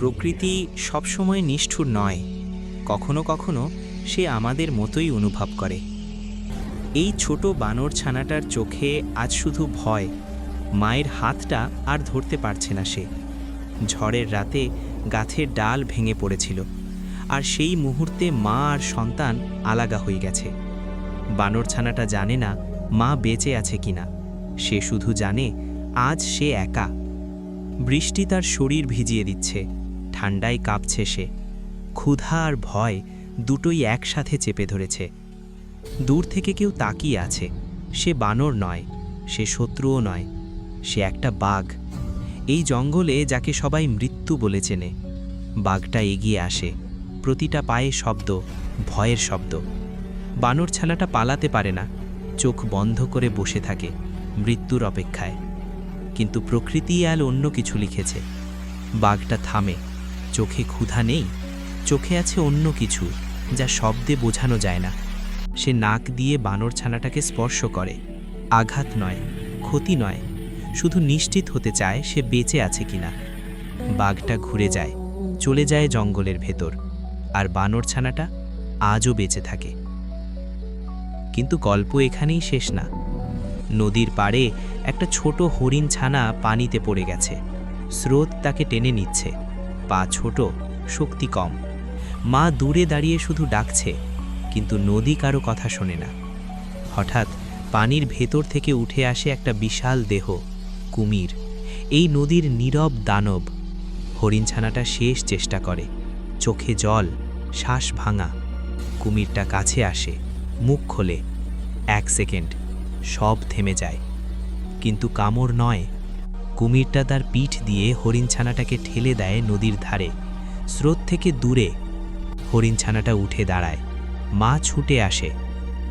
প্রকৃতি সবসময় নিষ্ঠুর নয়, কখনো কখনো সে আমাদের মতোই অনুভব করে। এই ছোট বানর ছানাটার চোখে আজ শুধু ভয়, মায়ের হাতটা আর ধরতে পারছে না সে। ঝড়ের রাতে গাছের ডাল ভেঙে পড়েছিল, আর সেই মুহূর্তে মা আর সন্তান আলাদা হয়ে গেছে। বানর ছানাটা জানে না মা বেঁচে আছে কিনা, সে শুধু জানে আজ সে একা। বৃষ্টি তার শরীর ভিজিয়ে দিচ্ছে, ঠান্ডায় কাঁপছে সে। ক্ষুধা আর ভয় দুটোই একসাথে চেপে ধরেছে। দূর থেকে কেউ তাকিয়ে আছে। সে বানর নয়, সে শত্রুও নয়, সে একটা বাঘ। এই জঙ্গলে যাকে সবাই মৃত্যু বলে চেনে। বাঘটা এগিয়ে আসে, প্রতিটা পায়ে শব্দ, ভয়ের শব্দ। বানর ছানাটা পালাতে পারে না, চোখ বন্ধ করে বসে থাকে মৃত্যুর অপেক্ষায়। কিন্তু প্রকৃতি আল অন্য কিছু লিখেছে। বাঘটা থামে, চোখে ক্ষুধা নেই, চোখে আছে অন্য কিছু যা শব্দে বোঝানো যায় না। সে নাক দিয়ে বানর ছানাটাকে স্পর্শ করে, আঘাত নয়, ক্ষতি নয়, শুধু নিশ্চিত হতে চায় সে বেঁচে আছে কিনা। বাঘটা ঘুরে যায়, চলে যায় জঙ্গলের ভেতর, আর বানর ছানাটা আজও বেঁচে থাকে। কিন্তু গল্প এখানেই শেষ না। নদীর পাড়ে একটা ছোট হরিণ ছানা পানিতে পড়ে গেছে। স্রোত তাকে টেনে নিচ্ছে, পা ছোট, শক্তি কম। মা দূরে দাঁড়িয়ে শুধু ডাকছে, কিন্তু নদী কারো কথা শোনে না। হঠাৎ পানির ভেতর থেকে উঠে আসে একটা বিশাল দেহ, কুমির, এই নদীর নীরব দানব। হরিণ ছানাটা শেষ চেষ্টা করে, চোখে জল, শ্বাস ভাঙা। কুমিরটা কাছে আসে, মুখ খোলে। 1 সেকেন্ড, সব থেমে যায়। কিন্তু কামড় নয়, কুমিরটা তার পিঠ দিয়ে হরিণ ছানাটাকে ঠেলে দেয় নদীর ধারে, স্রোত থেকে দূরে। হরিণ ছানাটা উঠে দাঁড়ায়, মা ছুটে আসে,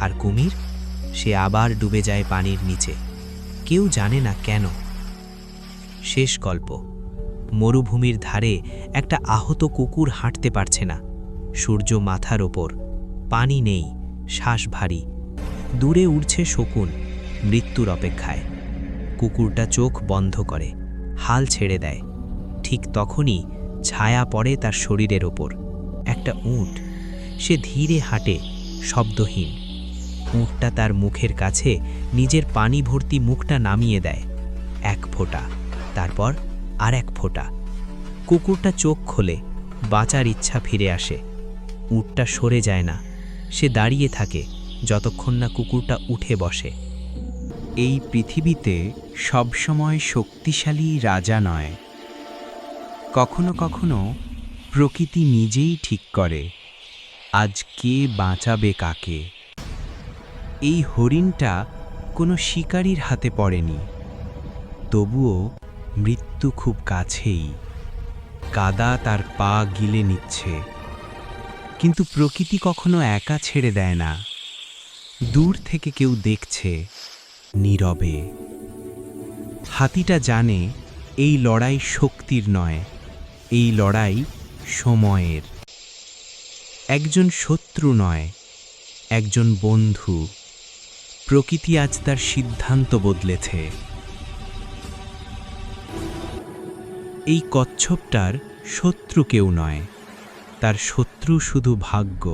আর কুমির, সে আবার ডুবে যায় পানির নিচে। কেউ জানে না কেন। শেষ গল্প। মরুভূমির ধারে একটা আহত কুকুর হাঁটতে পারছে না। সূর্য মাথার ওপর, পানি নেই, শ্বাস ভারী। দূরে উড়ছে শকুন, মৃত্যুর অপেক্ষায়। কুকুরটা চোখ বন্ধ করে, হাল ছেড়ে দেয়। ঠিক তখনই ছায়া পড়ে তার শরীরের ওপর। একটা উট, সে ধীরে হাঁটে, শব্দহীন। উটটা তার মুখের কাছে নিজের পানি ভর্তি মুখটা নামিয়ে দেয়। 1 ফোঁটা, তারপর আর 1 ফোঁটা। কুকুরটা চোখ খোলে, বাঁচার ইচ্ছা ফিরে আসে। উটটা সরে যায় না, সে দাঁড়িয়ে থাকে যতক্ষণ না কুকুরটা উঠে বসে। এই পৃথিবীতে সবসময় শক্তিশালী রাজা নয়, কখনো কখনো প্রকৃতি নিজেই ঠিক করে আজ কে বাঁচাবে কাকে। এই হরিণটা কোনো শিকারীর হাতে পড়েনি, তবুও মৃত্যু খুব কাছেই। কাদা তার পা গিলে নিচ্ছে, কিন্তু প্রকৃতি কখনো একা ছেড়ে দেয় না। দূর থেকে কেউ দেখছে, নীরবে। হাতিটা জানে এই লড়াই শক্তির নয়, এই লড়াই সময়ের। একজন শত্রু নয়, একজন বন্ধু। প্রকৃতি আজ তার সিদ্ধান্ত বদলেছে। এই কচ্ছপটার শত্রু কেউ নয়, তার শত্রু শুধু ভাগ্য।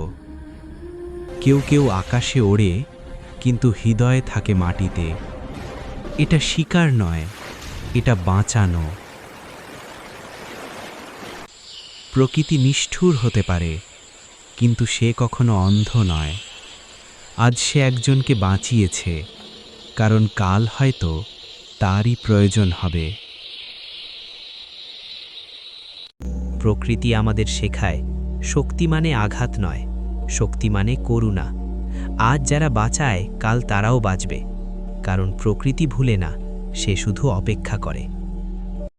কেউ কেউ আকাশে ওড়ে, কিন্তু হৃদয়ে থাকে মাটিতে। এটা শিকার নয়, এটা বাঁচানো। প্রকৃতি নিষ্ঠুর হতে পারে, কিন্তু সে কখনো অন্ধ নয়। আজ সে একজনকে বাঁচিয়েছে, কারণ কাল হয়তো তারই প্রয়োজন হবে। প্রকৃতি আমাদের শেখায়, শক্তি মানে আঘাত নয়, শক্তি মানে করুণা। আজ যারা বাঁচায়, কাল তারাও বাঁচবে, কারণ প্রকৃতি ভুলে না, সে শুধু অপেক্ষা করে।